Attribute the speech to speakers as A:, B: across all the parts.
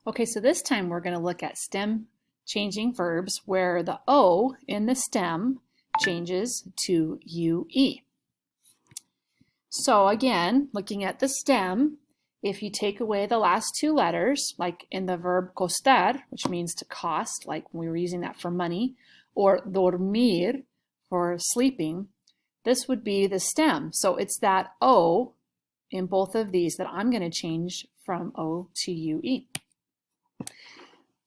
A: Okay, so this time we're going to look at stem changing verbs where the O in the stem changes to UE. So again, looking at the stem, if you take away the last two letters, like in the verb costar, which means to cost, like we were using that for money, or dormir for sleeping, this would be the stem. So it's that O in both of these that I'm going to change from O to UE.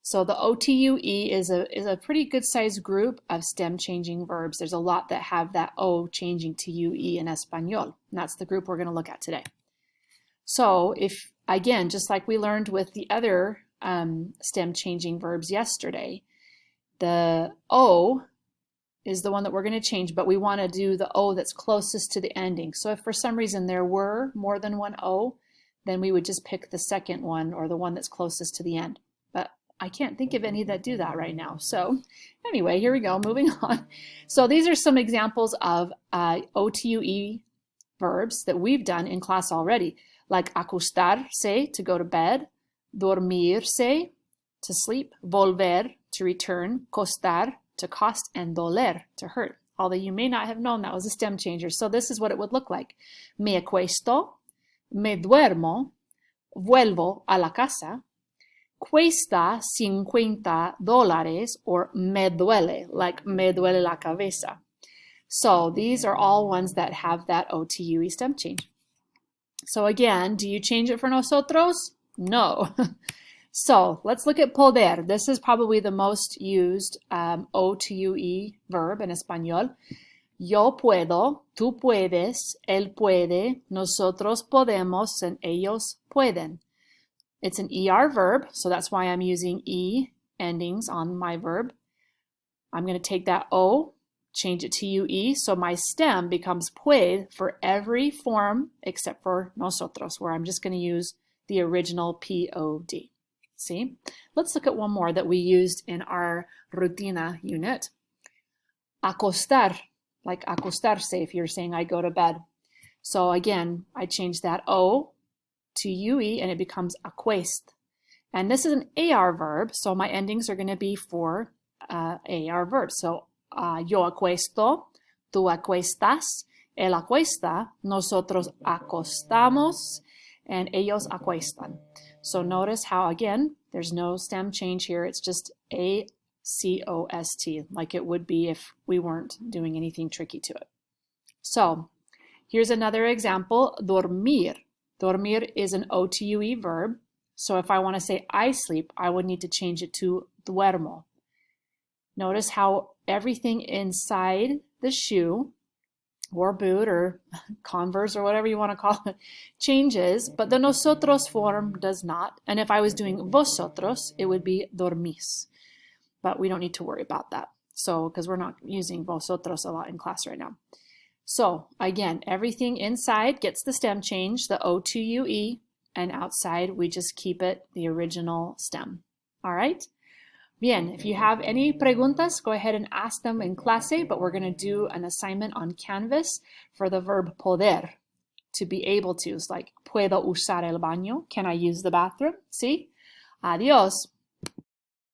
A: So the OTUE is a pretty good sized group of stem changing verbs. There's a lot that have that O changing to UE in Espanol. And that's the group we're going to look at today. So if, again, just like we learned with the other stem changing verbs yesterday, the O is the one that we're going to change, but we want to do the O that's closest to the ending. So if for some reason there were more than one O, then we would just pick the second one or the one that's closest to the end. But I can't think of any that do that right now. So anyway, here we go, moving on. So these are some examples of OTUE verbs that we've done in class already, like acostarse, to go to bed, dormirse, to sleep, volver, to return, costar, to cost, and doler, to hurt. Although you may not have known that was a stem changer. So this is what it would look like. Me acuesto, me duermo, vuelvo a la casa, cuesta $50, or me duele, like me duele la cabeza. So these are all ones that have that OTUE stem change. So again, do you change it for nosotros? No. So let's look at poder. This is probably the most used OTUE verb in Espanol. Yo puedo, tú puedes, él puede, nosotros podemos, and ellos pueden. It's an ER verb, so that's why I'm using E endings on my verb. I'm going to take that O, change it to UE, so my stem becomes puede for every form except for nosotros, where I'm just going to use the original POD. See? Let's look at one more that we used in our rutina unit. Acostar, like acostarse if you're saying I go to bed. So again, I change that O to UE and it becomes acuest. And this is an AR verb, so my endings are going to be for AR verbs. So yo acuesto, tú acuestas, él acuesta, nosotros acostamos, and ellos acuestan. So notice how, again, there's no stem change here. It's just ACOST, like it would be if we weren't doing anything tricky to it. So here's another example, dormir. Dormir is an OTUE verb. So if I want to say I sleep, I would need to change it to duermo. Notice how everything inside the shoe or boot or Converse or whatever you want to call it changes, but the nosotros form does not. And if I was doing vosotros, it would be dormís. But we don't need to worry about that. So, because we're not using vosotros a lot in class right now. So again, everything inside gets the stem change, the O to UE, and outside we just keep it the original stem. All right? Bien, if you have any preguntas, go ahead and ask them in clase, but we're going to do an assignment on Canvas for the verb poder, to be able to. It's like, puedo usar el baño. Can I use the bathroom? ¿Sí? Adiós.